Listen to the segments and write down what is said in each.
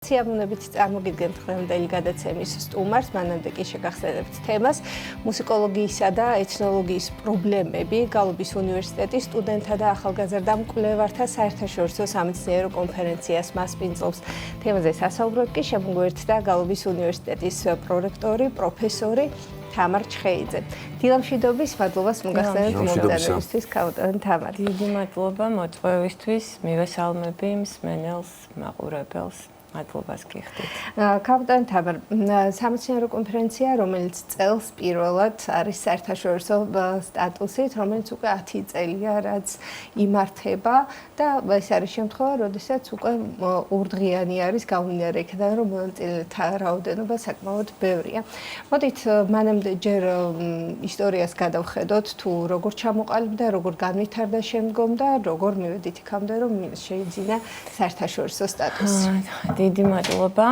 სიამოვნებით წარმოგიდგენთ დღევანდელი გადაცემის სტუმარს, მანამდე კი შეგახსენებთ თემას მუსიკოლოგიისა და ეთნოლოგიის პრობლემები გალობის უნივერსიტეტის სტუდენტთა და ახალგაზრდა მკვლევართა საერთაშორისო სამეცნიერო კონფერენციას მასპინძლობს. თემაზე სასაუბროდ კი შემოგვერთდა გალობის უნივერსიტეტის პრორექტორი, პროფესორი თამარ ჩხეიძე. დილამშვიდობის, მადლობას მოგახსენებთ მომწვევისთვის, კაპიტანი თამარ. დიდი მადლობა მოწვევისთვის, მივესალმები მსმენელს, მაყურებელს. მადლობას გიხდით. კაპიტანი თამარ, სამეცნიერო კონფერენცია, რომელიც წელს პირველად არის საერთაშორისო სტატუსით, რომელიც უკვე 10 წელია, რაც იმართება და ეს არის შემთხვევა, როდესაც უკვე ორდღიანი არის გამომდინარე იქიდან, რომ მონაწილეთა რაოდენობა საკმაოდ ბევრია. მოდით მანამდე ჯერ ისტორიას გადავხედოთ, თუ როგორ ჩამოყალიბდა, როგორ განვითარდა შემდგომ და როგორ მივედით იქამდე, რომ შეიძინა საერთაშორისო სტატუსი. დიდი მადლობა.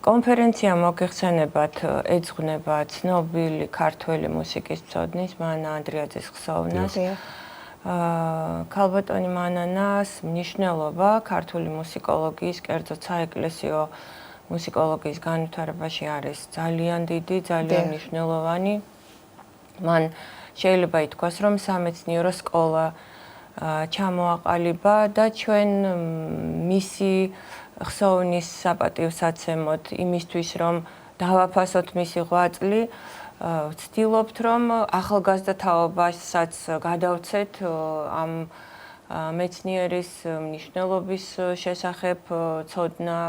კონფერენცია მოგეხსენებათ ეძღვნება ცნობილი ქართველი მუსიკის მცოდნის მანა ანდრიაძის ხსოვნას. ქალბატონი მანანას მნიშვნელობა ქართული მუსიკოლოგიის, კერძოდ საეკლესიო მუსიკოლოგიის განვითარებაში არის ძალიან დიდი, ძალიან მნიშვნელოვანი. მან შეიძლება ითქვას, რომ სამეცნიერო სკოლა ჩამოაყალიბა და ჩვენ მისი ხსოვნის საპატივსაცემად იმისთვის, რომ დავაფასოთ მისი ღვაწლი, ვცდილობთ, რომ ახალგაზრდა თაობასაც გადავცეთ ამ მეცნიერის მნიშვნელობის შესახებ ცოდნა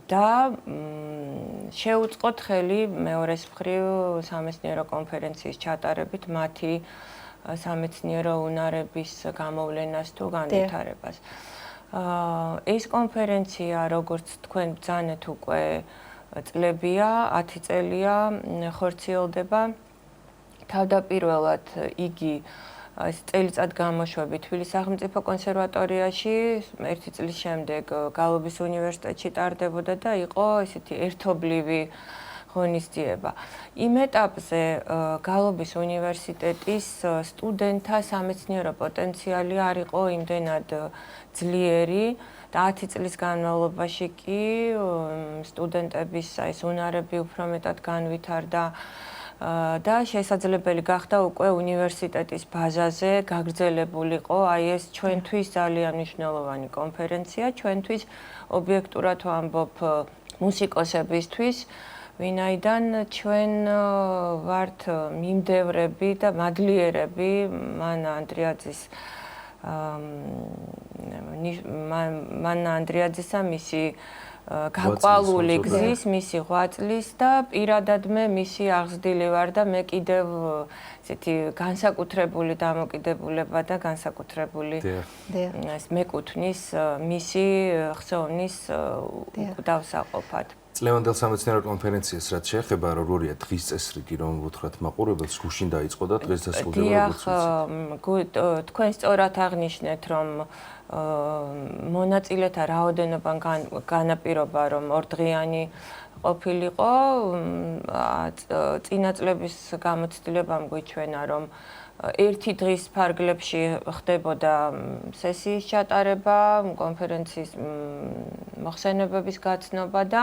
და შეუწყოთ ხელი მეორეს მხრივ სამეცნიერო კონფერენციის ჩატარებით მათი სამეცნიერო უნარების გამოვლენას თუ განვითარებას. ეს კონფერენცია, როგორც თქვენ ბრძანეთ უკვე წლებია, 10 წელია ხორციელდება. თავდაპირველად იგი წელიწად გამოშვებით თბილისის სახელმწიფო კონსერვატორიაში, 1 წლის შემდეგ გალობის უნივერსიტეტში ტარდებოდა და იყო ესეთი ერთობლივი ღონისძიება. იმ ეტაპზე გალობის უნივერსიტეტის სტუდენტთა სამეცნიერო პოტენციალი არ იყო იმდენად ძლიერი და 10 წლის განმავლობაში კი სტუდენტების ეს უნარები უფრო მეტად განვითარდა და შესაძლებელი გახდა უკვე უნივერსიტეტის ბაზაზე გაგრძელებულიყო აი ეს ჩვენთვის ძალიან მნიშვნელოვანი კონფერენცია, ჩვენთვის ობიექტურად ვამბობ მუსიკოსებისთვის, ვინაიდან ჩვენ ვართ მიმდევრები და მადლიერები მანა ანდრიაძის მანა ანდრიაძისა მისი გაყვავული გზის, მისი ღვაწლის და პირადად მე მისი აღზრდილი ვარ და მე კიდევ ესეთი განსაკუთრებული დამოკიდებულება და განსაკუთრებული მეკუთვნის მისი ხსოვნის დავსაყოფად. წლევანდელ სამეცნიერო კონფერენციას რაც შეეხება, როგორია დღის წესრიგი, რომ ვუთხრათ მაყურებელს გუშინ დაიწყო და დღეს დასრულდება როგორც ვიცით. თქვენ სწორად აღნიშნეთ, რომ მონაწილეთა რაოდენობა განაპირობა, რომ ორდღიანი ყოფილიყო. წინა წლების გამოცდილებამ გვიჩვენა, რომ ერთი დღის ფარგლებში ხდებოდა სესიის ჩატარება, კონფერენციის მოხსენებების გაცნობა და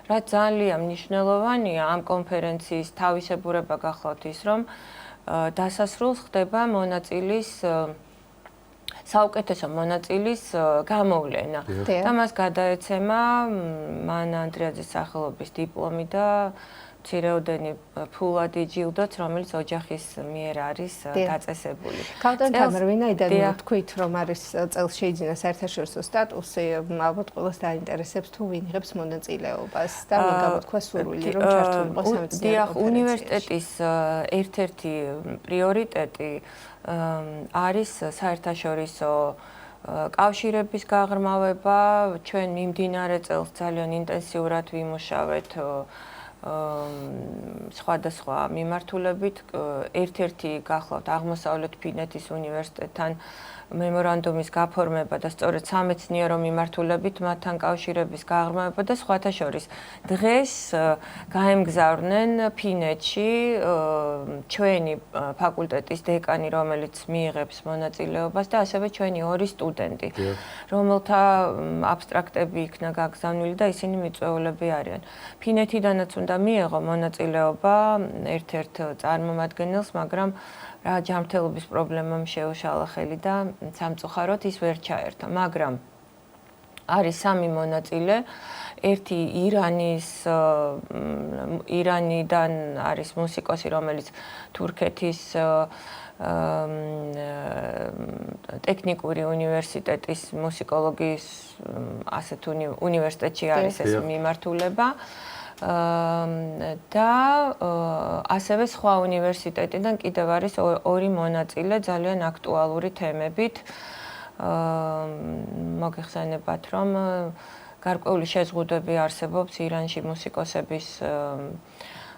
რაც ძალიან მნიშვნელოვანია ამ კონფერენციის თავისებურება გახლავთ ის, რომ დასასრულს ხდება მონაწილის საუკეთესო მონაწილის გამოვლენა და მას გადაეცემა მანა ანდრიაძის სახელობის დიპლომი და მცირეოდენი ფულადი ჯილდოც, რომელიც ოჯახის მიერ არის დაწესებული. კაპიტანი თამარ, ვინაიდან თქვით, რომ არის წელს შეიძინა საერთაშორისო სტატუსი, ალბათ ყველას დაინტერესებს თუ ვინ იღებს მონაწილეობას და ვინ გამოთქვა სურვილი, რომ ჩართულიყო სამეცნიერო კონფერენციაში. უნივერსიტეტის ერთ-ერთი პრიორიტეტი არის საერთაშორისო კავშირების გაღრმავება. ჩვენ მიმდინარე წელს ძალიან ინტენსიურად ვიმუშავეთ სხვადასხვა მიმართულებით. ერთ-ერთი გახლავთ აღმოსავლეთ ფინეთის უნივერსიტეტთან მემორანდუმის გაფორმება და სწორედ სამეცნიერო მიმართულებით მათთან კავშირების გაღრმავება და სხვათა შორის დღეს გაემგზავრნენ ფინეთში ჩვენი ფაკულტეტის დეკანი, რომელიც მიიღებს მონაწილეობას და ასევე ჩვენი ორი სტუდენტი, რომელთა აბსტრაქტები იქნა გაგზავნილი და ისინი მიწვეულები არიან. ფინეთიდანაც უნდა მიეღო მონაწილეობა ერთ-ერთ წარმომადგენელს, მაგრამ რა ჯანმრთელობის პრობლემამ შეუშალა ხელი და სამწუხაროდ ის ვერ ჩაერთა, მაგრამ არის სამი მონაწილე. ერთი ირანიდან არის მუსიკოსი, რომელიც თურქეთის ტექნიკური უნივერსიტეტის მუსიკოლოგიის ასეთ უნივერსიტეტში არის ეს მიმართულება. და ასევე სხვა უნივერსიტეტიდან კიდევ არის ორი მონაწილე ძალიან აქტუალური თემებით. მოგეხსენებათ, რომ გარკვეული შეზღუდვები არსებობს ირანში მუსიკოსების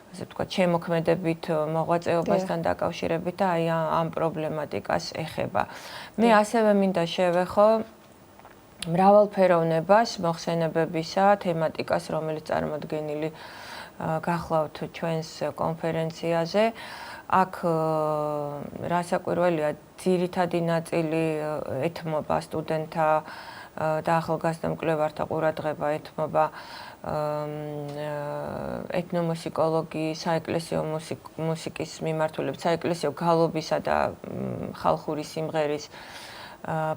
ასე ვთქვათ, შემოქმედებით მოღვაწეობასთან დაკავშირებით და აი ამ პრობლემატიკას ეხება. მე ასევე მინდა შევეხო მრავალფეროვნებას, მოხსენებებისა, თემატიკას, რომელიც წარმოდგენილი გახლავთ ჩვენს კონფერენციაზე. აქ რასაკვირველია, ძირითადი ნაწილი ეთმობა სტუდენტთა და ახალგაზრდა მკვლევართა ყურადღება ეთმობა ეთნომუსიკოლოგიის, საეკლესიო მუსიკის მიმართულებით, საეკლესიო გალობისა და ხალხური სიმღერის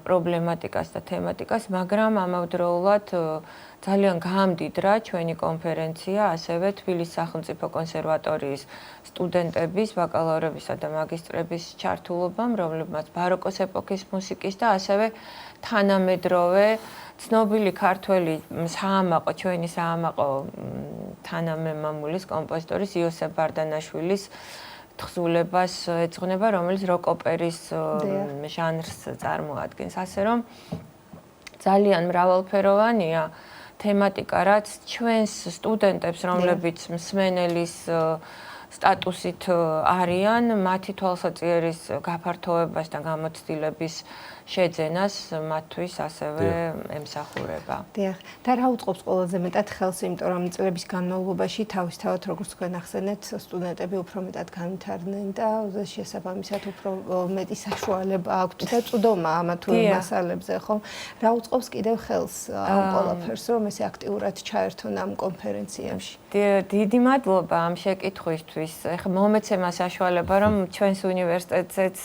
პრობლემატიკას და თემატიკას, მაგრამ ამავდროულად ძალიან გამდიდრა ჩვენი კონფერენცია ასევე თბილისის სახელმწიფო კონსერვატორიის სტუდენტების ბაკალავრებისა და მაგისტრების ჩართულობამ, რომლებმაც ბაროკოს ეპოქის მუსიკის და ასევე თანამედროვე ცნობილი ქართველი საამაყო, ჩვენი საამაყო თანამემამულის კომპოზიტორის იოსებ ბარდანაშვილის თხზულებას ეძღვნება, რომელიც როკ-ოპერის ჟანრს წარმოადგენს. ასე რომ ძალიან მრავალფეროვანია თემატიკა, რაც ჩვენს სტუდენტებს, რომლებიც მსმენელის სტატუსით არიან, მათი თვალსაჩინოს გაფართოებას და გამოცდილების შეძენას მათთვის ასევე ემსახურება. დიახ. და რა უწყობს ყველაზე მეტად ხელს, იმიტომ რომ წლების განმავლობაში თავისთავად როგორც თქვენ ახსენეთ, სტუდენტები უფრო მეტად განვითარდნენ და შესაბამისად უფრო მეტი საშუალება აქვთ და წვდომა ამა თუ იმ მასალებზე, ხო? რა უწყობს კიდევ ხელს ამ ყველაფერს, რომ ესე აქტიურად ჩაერთონ ამ კონფერენციებში? დიდი მადლობა ამ შეკითხვისთვის. ეხლა მომეცემა საშუალება, რომ ჩვენს უნივერსიტეტზეც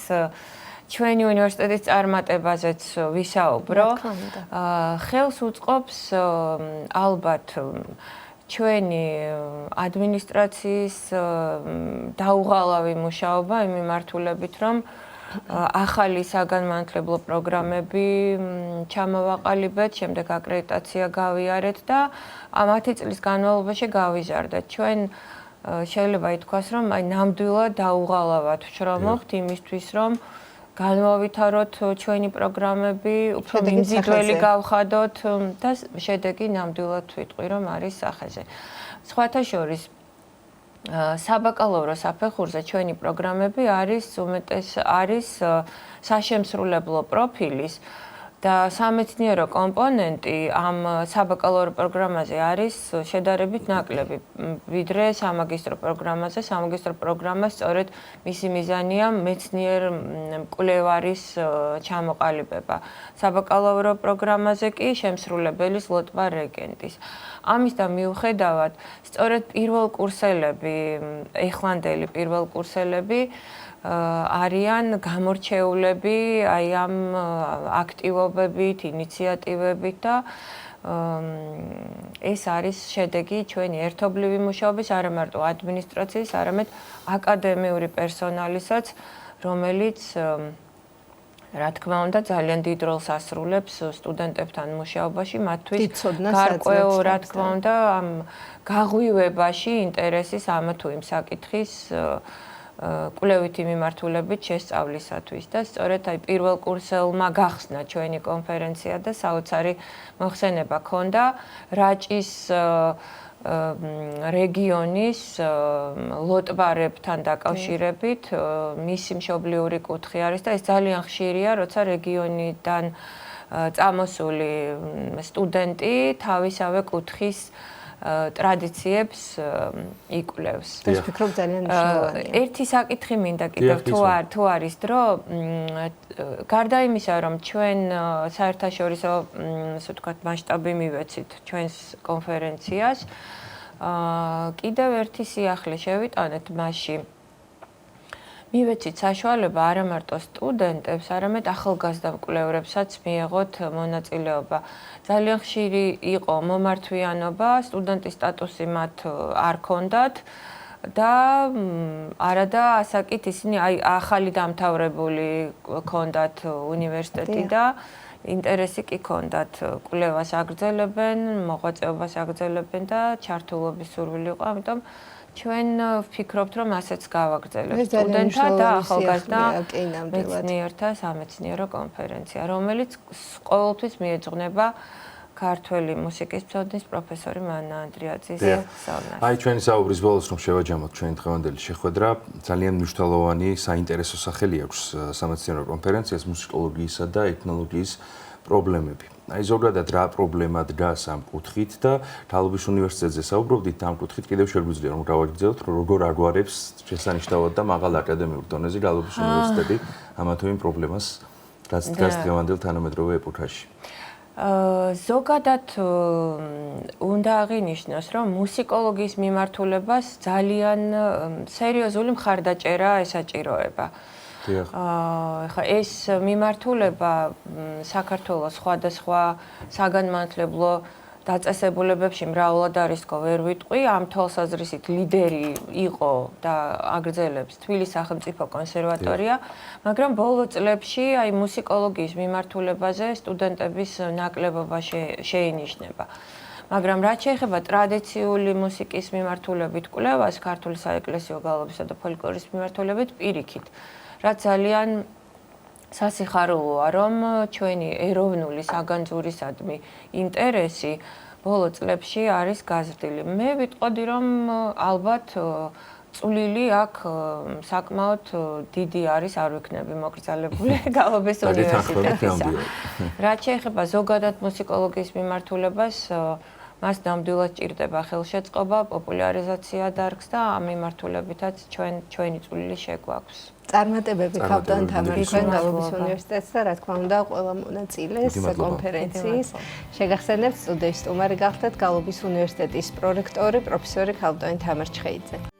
ჩვენი უნივერსიტეტის წარმატებაზეც ვისაუბრო. ხელს უწყობს ალბათ ჩვენი ადმინისტრაციის დაუღალავი მუშაობა იმ მიმართულებით, რომ ახალი საგანმანათლებლო პროგრამები ჩამოვაყალიბეთ, შემდეგ აკრედიტაცია გავიარეთ და 10 წლის განმავლობაში გავიზარდეთ. ჩვენ შეიძლება ითქვას, რომ აი ნამდვილად დაუღალავად ვშრომობთ იმისთვის, რომ განვავითაროთ ჩვენი პროგრამები, უფრო მიმზიდველი გავხადოთ და შედეგი ნამდვილად ვიტყვი, რომ არის სახეზე. სხვათა შორის საბაკალავრო საფეხურზე ჩვენი პროგრამები არის საშემსრულებლო პროფილის და სამეცნიერო კომპონენტი ამ საბაკალავრო პროგრამაზე არის შედარებით ნაკლები, ვიდრე სამაგისტრო პროგრამაზე. სამაგისტრო პროგრამა სწორედ მისი მიზანია მეცნიერ მკვლევარის ჩამოყალიბება. საბაკალავრო პროგრამაზე კი შემსრულებელის ლოტვა რეგენტის. ამისთან მიუხედავად, სწორედ პირველკურსელები, ეხლანდელი პირველკურსელები არიან გამორჩეულები აი ამ აქტივობებით, ინიციატივებით და ეს არის შედეგი ჩვენი ერთობლივი მუშაობის, არა მარტო ადმინისტრაციის, არამედ აკადემიური პერსონალისაც, რომელიც რა თქმა უნდა ძალიან დიდ როლს ასრულებს სტუდენტებთან მუშაობაში, მათთვის გარკვეულ რა თქმა უნდა ამ გაღვივებაში ინტერესის ამა თუ იმ საკითხის კვლევითი მიმართულებით შესწავლისათვის და სწორედ აი პირველ კურსელმა გახსნა ჩვენი კონფერენცია და საოცარი მოხსენება ჰქონდა რაჭის რეგიონის ლოტბარებთან დაკავშირებით მისი მშობლიური კუთხე არის და ეს ძალიან ხშირია, როცა რეგიონიდან წამოსული სტუდენტი თავისავე კუთხის ტრადიციებს იკვლევს. ეს ვფიქრობ ძალიან მნიშვნელოვანია. ერთი საკითხი მინდა კიდევ თუ არის დრო, გარდა იმისა, რომ ჩვენ საერთაშორისო, ასე ვთქვათ, მასშტაბი მივეცით ჩვენს კონფერენციას, კიდევ ერთი სიახლე შევიტანეთ მასში. მივეცით საშუალება არა მარტო სტუდენტებს, არამედ ახალგაზრდა მკვლევრებსაც მიეღოთ მონაწილეობა. ძალიან ხშირი იყო მომართვიანობა, სტუდენტის სტატუსი მათ არ ჰქონდათ და არადა ასაკით ისინი ახალი დამთავრებული ჰქონდათ უნივერსიტეტი და ინტერესი კი ჰქონდათ, კვლევას აგრძელებენ, მოღვაწეობას აგრძელებენ და ჩართულობის სურვილი იყო, ამიტომ ჩვენ ვფიქრობთ, რომ ასეც გავაგრძელებთ სტუდენტთა და ახალგაზრდა მეცნიერთა სამეცნიერო კონფერენცია, რომელიც ყოველთვის მიეძღვნება ქართველი მუსიკის მცოდნის პროფესორი მანა ანდრიაძის საუბარს. აი ჩვენი საუბრის ბოლოს რომ შევაჯამოთ ჩვენი დღევანდელი შეხვედრა, ძალიან მნიშვნელოვანი საინტერესო სახელი აქვს სამეცნიერო კონფერენციას მუსიკოლოგიისა და ეთნოლოგიის პრობლემები. აი ზოგადად რა პრობლემა დგას ამ კუთხით და თალობის უნივერსიტეტზე საუბრობდით ამ კუთხით კიდევ შეგვიძლია რომ გავაგრძელოთ როგორ აგვარებს შესანიშნავად და მაღალ აკადემიურ დონეზე თალობის უნივერსიტეტი ამა თუ იმ პრობლემას რაც დგას დღევანდელ თანამედროვე ეპოქაში. ზოგადად უნდა აღინიშნოს, რომ მუსიკოლოგიის მიმართულებას ძალიან სერიოზული მხარდაჭერა ესაჭიროება. ხა ეს მიმართულება საქართველოს სხვადასხვა საგანმანათლებლო დაწესებულებებში მრავლად არის თქო, ვერ ვიტყვი, ამ თვალსაზრისით ლიდერი იყო და აგრძელებს თბილისის სახელმწიფო კონსერვატორია, მაგრამ ბოლო წლებში აი მუსიკოლოგიის მიმართულებაზე სტუდენტების ნაკლებობა შეინიშნება. მაგრამ რაც შეეხება ტრადიციული მუსიკის მიმართულებით კვლევას, ქართული საეკლესიო გალობისა და ფოლკლორის მიმართულებით პირიქით, რაც ძალიან სასიხარულოა, რომ ჩვენი ეროვნული საგანძურისადმი ინტერესი ბოლო წლებში არის გაზრდილი. მე ვიტყოდი, რომ ალბათ წვლილი აქ საკმაოდ დიდი არის, არ ვიქნები მოკრძალებული გალობის უნივერსიტეტისა. რაც შეეხება ზოგადად მუსიკოლოგიის მიმართულებას, მას ნამდვილად ჭირდება ხელშეწყობა, პოპულარიზაცია დარგს და ამ მიმართულებითაც ჩვენი წვლილი შეგვაქვს. წარმატებები ქავდან თამარ თქვენ გალობის უნივერსიტეტს და რა თქმა უნდა ყველა მონაწილეს კონფერენციის. შეგახსენებთ სტუდიის სტუმარი გახდათ გალობის უნივერსიტეტის პრორექტორი პროფესორი ქავდან თამარ ჩხეიძე.